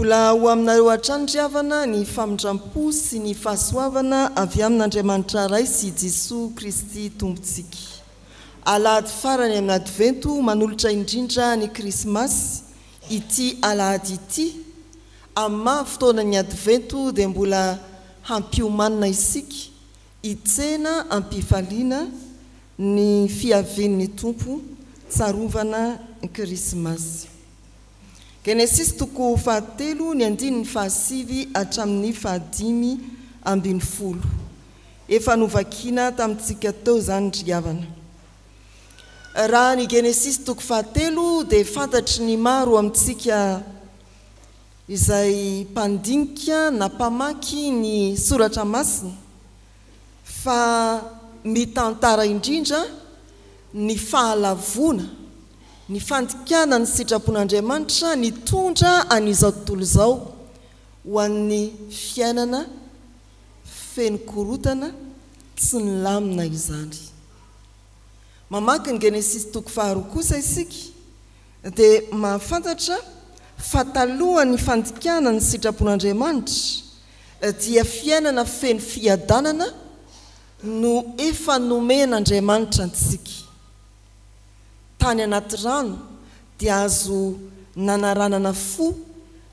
mbola ho aminareo hatrany-driavana ny famindram-po sy ny fahasoavana avy amin'Andriamanitra ray sy Jesosy Kristy tompontsika. Alahady farany amin'ny advento manolotra indrindra ny krismasy ity alahady ity. Amin'ny maha-fotoanan'ny advento dia mbola hampiomanina isika hitsena hampifaliana ny fiavian'ny tompo tsarovana ny krismasy. Genesis toko 3 ny 1:5 hatramin'ny 5:12. Efa novakina tamintsika teo zany driavana. Raha ny Genesis toko 3 dia fantatry ny maro amintsika izay mpandinika na mpamaky ny soratra masina fa mitantara indrindra ny fahalavona, ny fandikana ny sitrapon'Andriamanitra ny tondra an'izao tontolo izao ho an'ny fiainana feno korotana tsy ny lamina izany. Mamaky ny Genesis toko 2 kosa isika dia mahafantatra fa talohan'ny fandikana ny sitrapon'Andriamanitra dia fiainana feno fiadanana no efa nomen'Andriamanitra antsika. Tany anaty rano dia azo nanaranana fo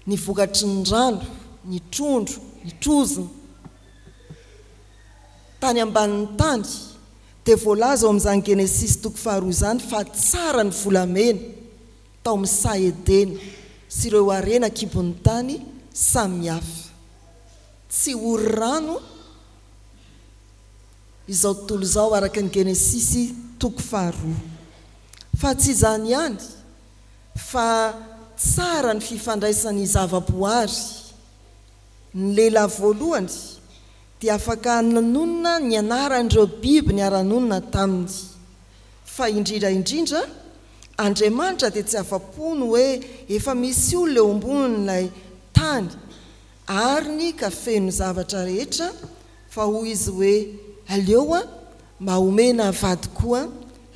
ny vokatry ny rano, ny trondro, ny trozona. Tany ambanin'ny tany dia voalaza ao amin'izany Genesis toko 2 zany fa tsara ny volamena tao amin'ny saha Edena sy ireo arena kibon'ny tany samihafa. Tsy ory rano izao tontolo izao araka ny Genesis toko 2. Fa tsy izany ihany fa tsara ny fifandraisan'ny zavaboary. Ny lehilahy voalohany dia afaka nanonona ny anaran'ireo biby ny aranonona taminy. Fa indrindra Andriamanitra dia tsy afa-pony hoe efa misy olona eo ambonin'ilay tany ariny ka feno zavatra rehetra fa hoy izy hoe aleo mba homena vady koa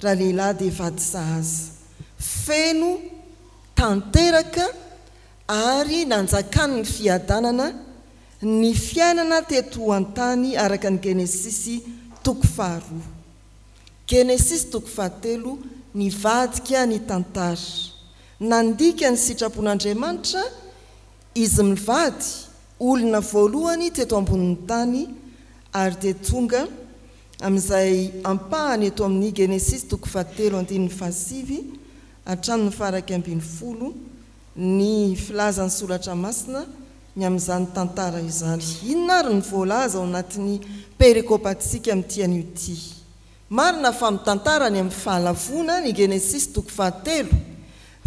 raha lehilahy dia vady sahaza. Feno tanteraka ary nanjakany ny fiadanana ny fiainana teto an-tany araka ny Genesis toko 2. Genesis toko 3 nivadika ny tantara. Nandika ny sitrapon'Andriamanitra izy mivady olona voalohany teto ambonin'ny tany ary dia tonga amin'izay ampahany eto amin'ny Genesis toko 3:5 hatramin'ny 10 ny filazan'ny soratra masina ny amin'izany tantara izany. Inona ary ny voalaza ao anatin'ny perikopantsika amin'ity an'ity? Marina fa mitantara ny amin'ny fahalavona ny Genesis toko 3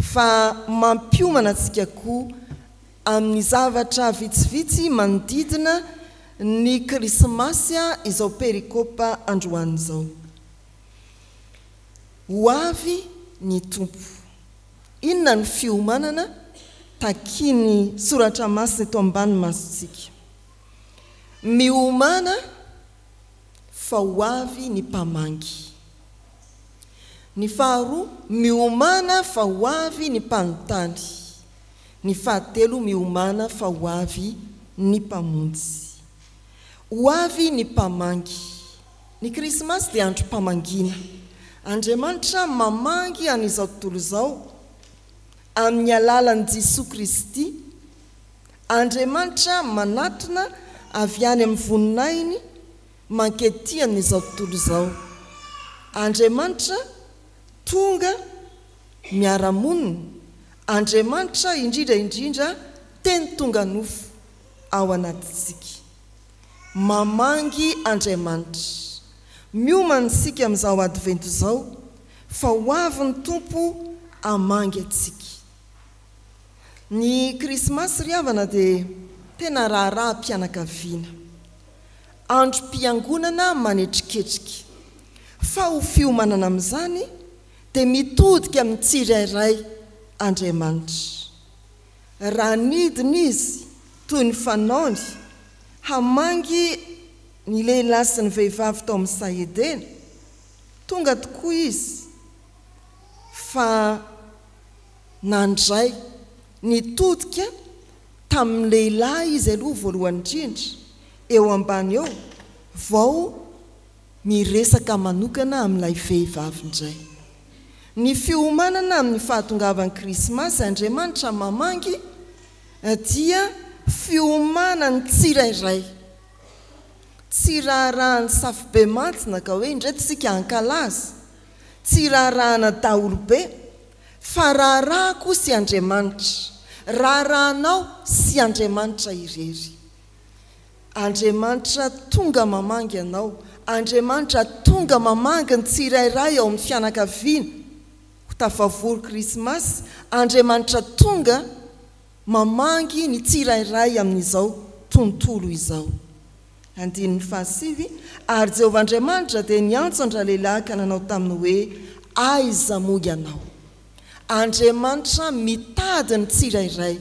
fa mampiomana antsika koa amin'ny zavatra vitsivitsy manodidina ny krismasy izao perikopa androany izao. Ho avy ny tompo. Inona ny fiomanana takiany soratra masina eto ambany masontsika? Miomana fa ho avy ny mpamangy. Ny faharoa, miomana fa ho avy ny mpanontany. Ny fahatelo, miomana fa ho avy ny mpamonjy. Ho avy ny mpamangy. Ny krismasy dia andro mpamangina. Andriamanitra mamangy an'izao tontolo izao amin'ny alalan'i Jesosy Kristy. Andriamanitra manatona avy any amin'ny voninahiny mankety an'izao tontolo izao. Andriamanitra tonga miara-monina. Andriamanitra indrindra teny tonga nofo ao anatintsika. Mamangy Andriamanitra. Miomana isika amin'izao advento izao fa ho avy ny tompo hamangy antsika. Ny krismasy riavana dia tena raharaham-pianakaviana. Androm-piangonana manetriketrika. Fa ho fiomanana amin'izany dia mitodika amin'ny tsirairay Andriamanitra. Raha nidina izy toy ny fanaony hamangy ny lehilahy sy ny vehivavy tao amin'ny saha Edena, tonga tokoa izy fa nandray nitodika tamin'ny lehilahy izy aloha voalohany indrindra eo ambany eo vao miresaka manokana amin'ilay vehivavy indray. Ny fiomanana amin'ny fahatongavan'ny Krismasy Andriamanitra mamangy dia fiomanany tsirairay, tsy raharahany safobe mantsina ka hoe indray tsika ankalaza, tsy raharahana daholobe, fa raharaha koa sy Andriamanitra, raharahanao sy Andriamanitra irery. Andriamanitra tonga mamangy anao, Andriamanitra tonga mamangy ny tsirairay ao amin'ny fianakaviana ho tafavory Krismasy, Andriamanitra tonga mamangy ny tsirairay amin'izao tontolo izao. Andininy fahasivy, ary Jehovah Andriamanitra dia niantso an-dralehilahy ka nanao taminy hoe aiza moa ianao. Andriamanitra mitady ny tsirairay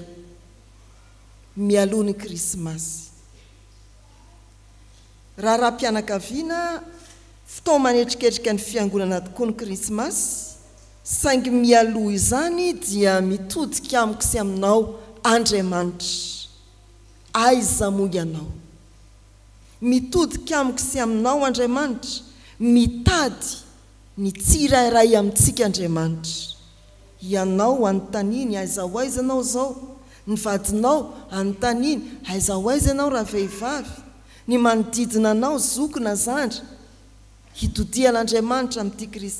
mialohan'ny Krismasy. Raha mpianakaviana fotoana manetriketrika ny fiangonana tokoa ny Krismasy, saingy mialoha izany dia mitodika amiko sy aminao Andriamanitra, aiza moa ianao. Mitodika amiko sy aminao Andriamanitra, mitady ny tsirairay amintsika Andriamanitra. Ianao anontaniny aiza ho aiza anao zao, ny vadinao anontaniny aiza ho aiza anao raha vehivavy, ny manodidina anao zokona zandra, hitodian'Andriamanitra amin'ity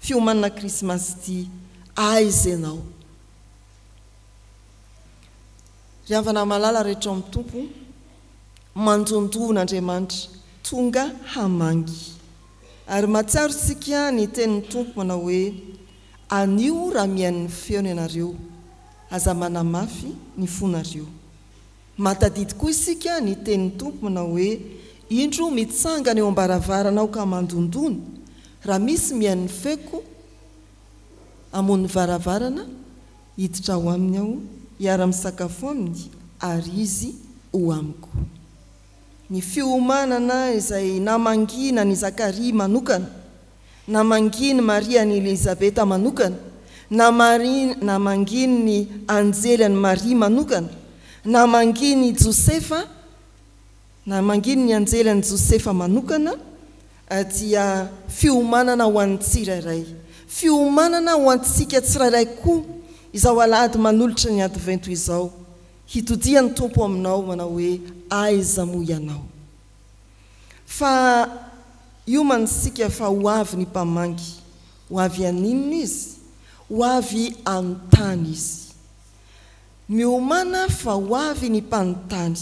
fiomanana Krismasy ity, aiza ianao. Ry havana malala rehetra amin'ny tompo, mandondovon'Andriamanitra tonga hamangy. Ary matsiaro sika ny tenin'ny tompo manao hoe anio raha mihain'ny feony ianareo, aza manamafy ny fonareo. Matadidy koa isika ny tenin'ny tompo manao hoe indro mitsangana eo am-baravaranao ka mandondony, raha misy mihain'ny feko amon'ny varavarana, hiditra ho aminy aho, hiara-misakafo aminy, ary izy ho amiko. Ny fiomanana izay namangina ny Zakaria manokana, namanginy Maria ny Elizabeta manokana, namanginy ny anjely ny Maria manokana, namanginy Josefa, namanginy ny anjely ny Josefa manokana, dia fiomanana ho an'ny tsirairay, fiomanana ho antsika tsirairay koa izao alahady manolotra ny advento izao, hitodian'ny tompo aminao manao hoe aiza moa ianao. Fa io manisika fa ho avy ny mpamangy, ho avy aninona izy, ho avy anontany izy. Miomana fa ho avy ny mpanontany.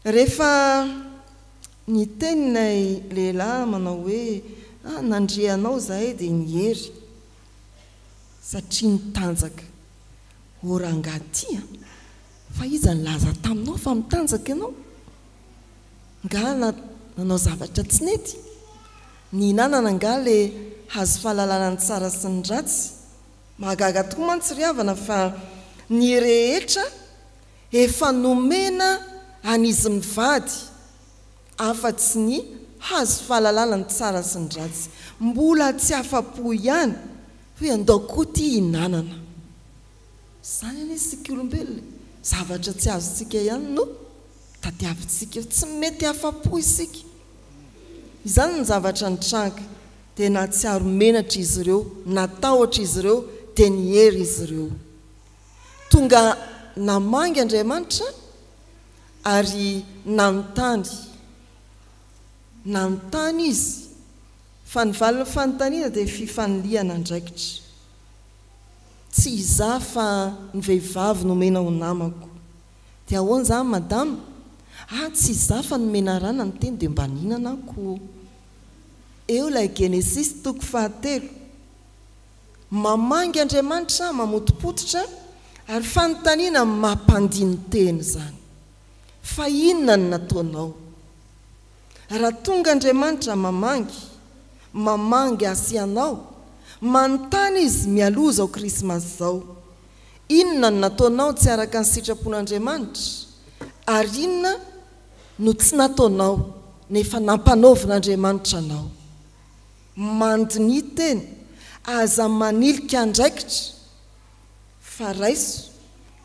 Rehefa ny teninay lehilahy manao hoe nandreanao zahay dia nihery satria nitanjaka. Orangatia, fa iza nilaza taminao fa mitanjaka ianao? Nga nanao zavatra tsy nety? Ny nanana nga le hazo fahalalana ny tsara sy ny ratsy? Mahagaga tokoa mantsy ry havana fa ny rehetra efa nomena an'izy mivady afa-tsy ny hazo fahalalana ny tsara sy ny ratsy. Mbola tsy afa-po ihany hoe andao koa ty hinanana. Zany anie sika olombelona, zavatra tsy azontsika ihany no tadiavintsika, tsy mety afa-po isika. Izany ny zavatra nitranga, dia natsiaro menatra izy ireo, natahotra izy ireo, dia nihery izy ireo. Tonga namangy Andriamanitra ary nanontany izy, fa ny valiny fanontaniana dia fifaniliana andraikitra. Tsy izaho fa ny vehivavy nomena ho namako. Dia ahoana zany madama? Tsy izaho fa nomena rana ny teny dia mba ninana ako. Eo ilay Genesis 3:7. Mamangy Andriamanitra mamotipototra ary fanontaniana mampandiny teny zany. Fa inona no nataonao? Raha tonga Andriamanitra mamangy asianao, manontany izy mialoha zao Krismasy zao, inona no nataonao tsy araka ny sitrapon'Andriamanitra? Ary inona no tsy nataonao nefa nampanaovin'Andriamanitra anao? Mandiny teny, aza manilika andraikitra, fa raiso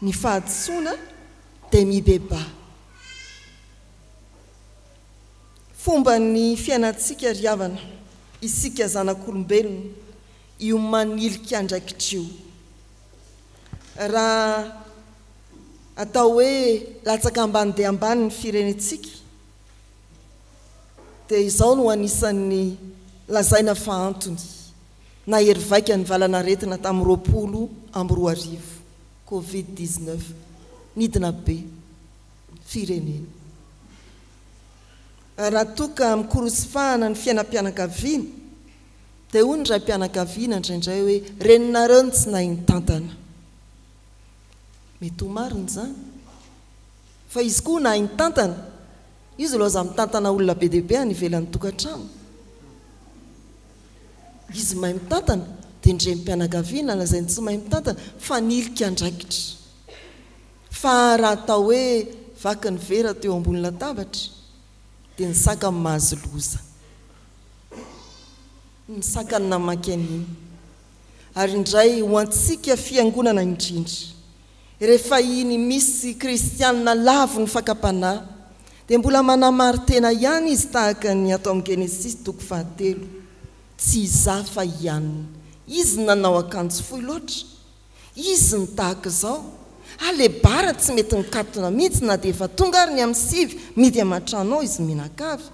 ny fahadisoana dia mibeba. Fomba ny fiainantsika ry havana, isika zanak'olombelona io manilika andraikitrio. Raha atao hoe latsaka ambany dia ambany ny firenentsika, dia izao no anisan'ny lazaina fa antony na hery vaika ny valanaretina tamin'ny 2020 Covid-19 nidina be firenena. Raha toka mikorosifahana ny fiainam-pianakaviana, dia hoy ny ray mpianakaviana indraindray hoe reninareo ny tsy nahay nitantana. Mety ho marina zany, fa izy koa nahay nitantana, izy loza mitantana olona be dia be any ivelan'ny tokantrano. Izy mahay mitantana dia indray mpianakaviana lazainy tsy mahay mitantana fa nilika andraikitra. Fa raha atao hoe vaky ny vera teo ambony latabatra dia ny saka amin'ny mahazo loza, ny saka ny namaky an'iny. Ary indray ho antsika fiangonana indrindra, rehefa iny misy kristianina lavo ny fakapanahy, dia mbola manamary tena ihany izy tahaka ny atao amin'ny Genesis 3, tsy iza fa ihanina. Izy nanao akanjo fohy loatra, izy ny tahaka izao, ale bara tsy mety nikatona mihitsy na dia efa tonga ary ny amin'ny sivy midy aman-tranao izy mihinan-kavy.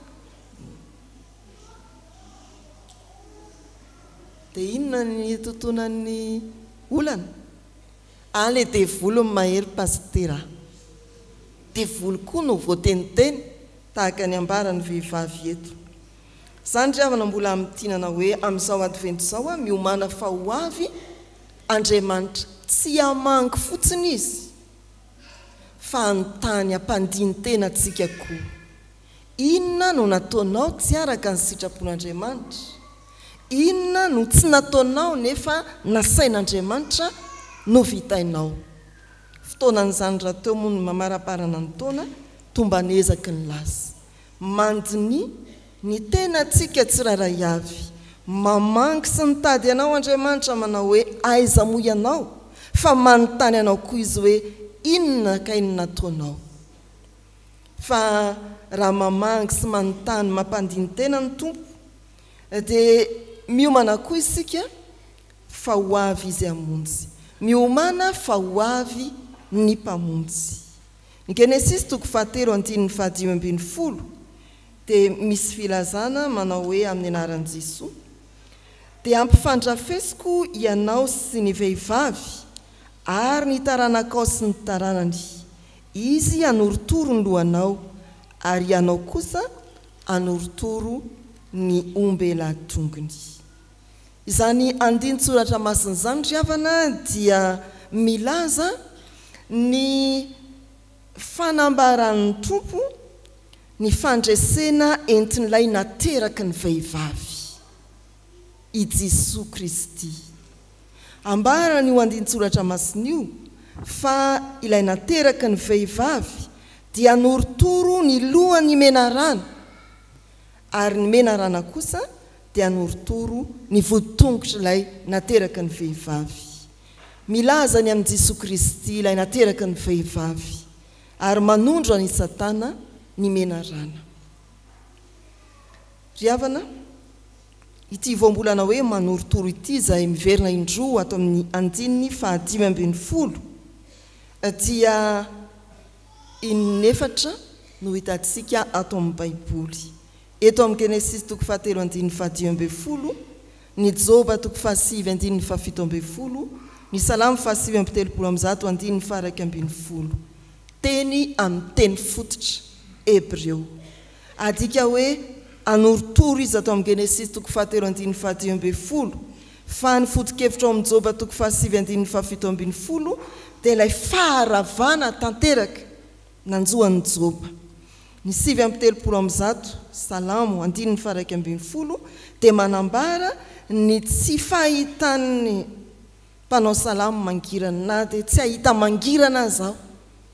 Dia inona ny totonan'ny olana? Ale devolo ny mahery pastera, devolo koa no voateniteny tahaka ny ambarany vehivavy eto. Zany ry havana mbola mitinana hoe amin'izao advento izao miomana fa ho avy Andriamanitra tsy hamangy fotsiny izy, fa anontany hampandiny tena antsika koa. Inona no nataonao tsy araka ny sitrapon'Andriamanitra? Inona no tsy nataonao nefa nasain'Andriamanitra no vitainao? Fotoanan'izany raha teo moa ny mamaraparana ny taona, tomba nezaky ny lasa. Mandiny ny tena antsika tsiraray avy, mamangy sy nitady anao Andriamanitra manao hoe aiza moa ianao, fa manontany anao koa izy hoe inona ka inona nataonao. Fa raha mamangy sy manontany mampandiny tena ny tompo, dia miomana koa isika fa ho avy izy hamonjy, miomana fa ho avy ny mpamonjy. Ny Genesis 3:15 dia misy filazana manao hoe amin'ny anaran'i Jesosy, dia ampifandrafesiko ianao sy ny vehivavy ary ny taranakao sy ny taranany. Izy anoritoro ny lohanao ary ianao kosa anoritoro ny ombelatongony. Izany andinin-tsoratra masina izany ry havana dia milaza ny fanambaran'ny tompo ny fandresena entin'ilay nateraky ny vehivavy, i Jesosy Kristy. Ambarany io andinin-tsoratra masina io fa ilay nateraky ny vehivavy dia anoritoro ny lohany menarana, ary ny menarana kosa dia anoritoro ny vodin-tongotra ilay nateraky ny vehivavy. Milaza ny amin'ny Jesosy Kristy ilay nateraky ny vehivavy, ary manondro any Satana ny menarana. Ry havana, ity voambolana hoe manoritoro ity izay miverina indroa ato amin'ny andininy 5:10 dia inefatra no hitantsika ato amin'ny Baiboly. Eto amin'ny Genesis 3:10, ny Joba 5:7, ny Salamo 7:1 teny amin'ny teny fototra Hebreo. Adika hoe anoritoro izy ato amin'ny Genesis 3:10, fa ny foto-kevitra ao amin'ny Joba 5:7 dia ilay faharavana tanteraka nanjoan'ny Joba. Ny 7:30 Salamo 1:1 dia manambara ny tsy fahitan'ny mpanao salamo mangirana, na dia tsy ahita mangirana zao,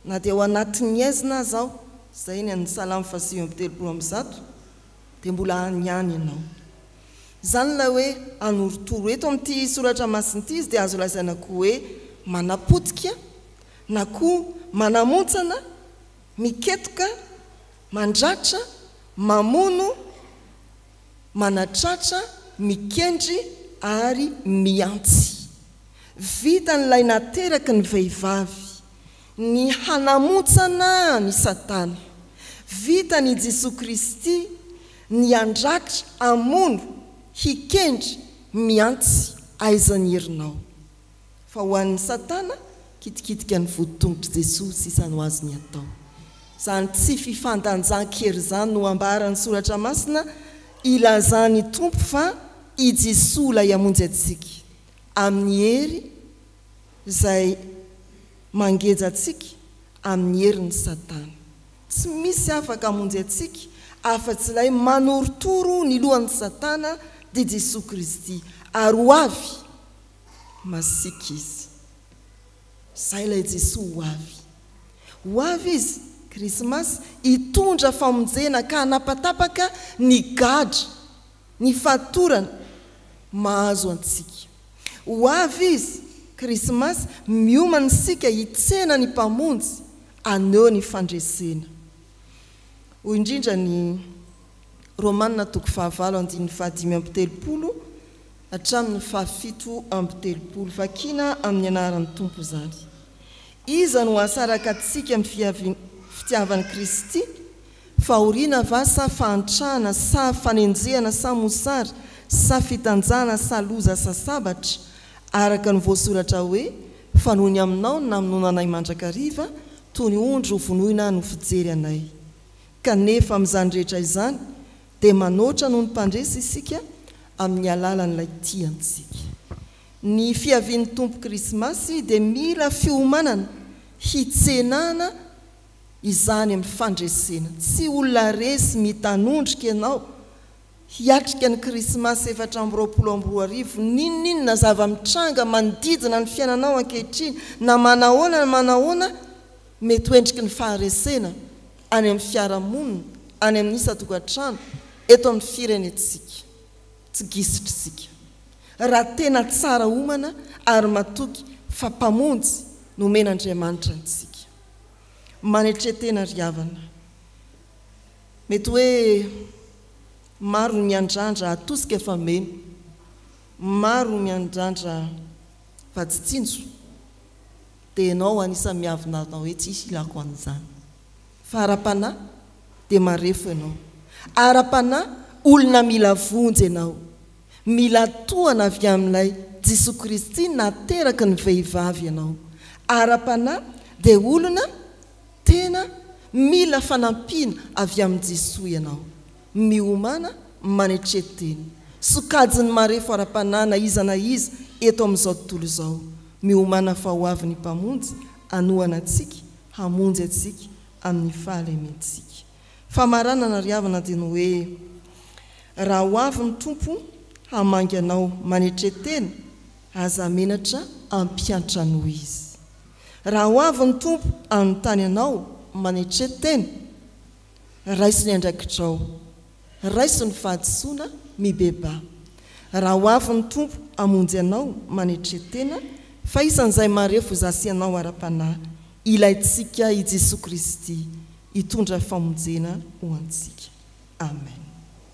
na dia ao anatin'ny aizina zao. Zay ny an'ny Salamo 7:30 dia mbola anyany ianao. Zany la hoe anoritoro. Eto amin'ity soratra masina ity izy dia azo lazaina koa hoe manapotika na koa manamontsana miketoka, mandratra, mamono, manatratra, mikendry ary miantsy. Vita n'ilay nateraky ny vehivavy ny hanamotsana ny Satana. Vita ny Jesosy Kristy ny andratra, amono, hikendry, miantsy aizany herinao. Fa ho an'ny Satana kitikitika ny vodotongotra Jesosy isany ho azony atao. Zany tsy fifandanjan-kery zany no ambarany soratra masina ilazany tompo fa i Jesosy lay hamonjy atsika amin'ny hery izay mangeja atsika amin'ny herin'ny Satana. Tsy misy afaka hamonjy atsika afa-tsy ilay manorotoro ny lohan'ny Satana dia Jesosy Kristy ary ho avy masika izy. Zay ilay Jesosy ho avy izy Krismasy hitondra famonjena ka hanapatapaka ny gadra, ny fatorana mahazo antsika. Ho avy izy Krismasy miomana sika hitsena ny mpamonjy aneo ny fandresena. Hoy indrindra ny Romanina 5:5-7 hatramin'ny 7:7 vakina amin'ny anaran'ny Tompo zany. Iza no asaraka atsika amin'ny fitiavany Kristy, fahoriana va sa fahantrana sa fanenjehana sa mosary sa fitanjana sa loza sa sabatra, araka ny voasoratra hoe fanony aminao na minoana anay mandrakariva toy ny ondry ho vonoina no fijery anay. Kanefa amin'izany rehetra izany dia manoatra noho ny mpandresy isika amin'ny alalan'ilay tiantsika. Ny fiavian'ny Tompo Krismasy dia mila fiomanana, hitsenana izany amin'ny fandresena. Tsy olona resy mitanondrika ianao hiatrika ny Krismasy 420 ninninona zava-mitranga manodidina ny fiainanao ankehitriny na manahoana mety hoendriky ny faharesena any amin'ny fiarahamonina, any amin'ny isa-tokantrano, eto amin'ny firenetsika. Tsy gisitritsika. Raha tena tsara homana ary matoky fa mpamonjy nomen'Andriamanitra antsika. Manetretena ry havana. Mety hoe maro ny miandrandra atosika efa meno, maro ny miandrandra vaditsinjo, dia ianao anisany miavina atao hoe tsisy ilako an'izany. Fa ara-panahy dia marefo ianao. Ara-panahy olona mila vonjy ianao, mila tohana avy amin'ilay Jesosy Kristy nateraky ny vehivavy ianao. Ara-panahy dia olona tena mila fanampiana avy amin'ny Jesosy ianao. Miomana manetretena. Sokajiny marefo ara-panahy na iza eto amin'izao tontolo izao. Miomana fa ho avy ny mpamonjy anohana atsika, hamonjy atsika amin'ny fahalementsika. Fa maranana ry havana dia ny hoe raha ho avy ny Tompo hamangy anao manetretena, aza menatra ampiantra noho izy. Raha ho avy ny Tompo anontany anao manetretena, raiso ny andraikitrao, raiso ny fahadisoana mibeba. Raha ho avy ny Tompo hamonjy anao manetretena, fa isan'izay marefo zasianao ara-panahy, ilayntsika i Jesosy Kristy hitondra famonjena ho antsika. Amen.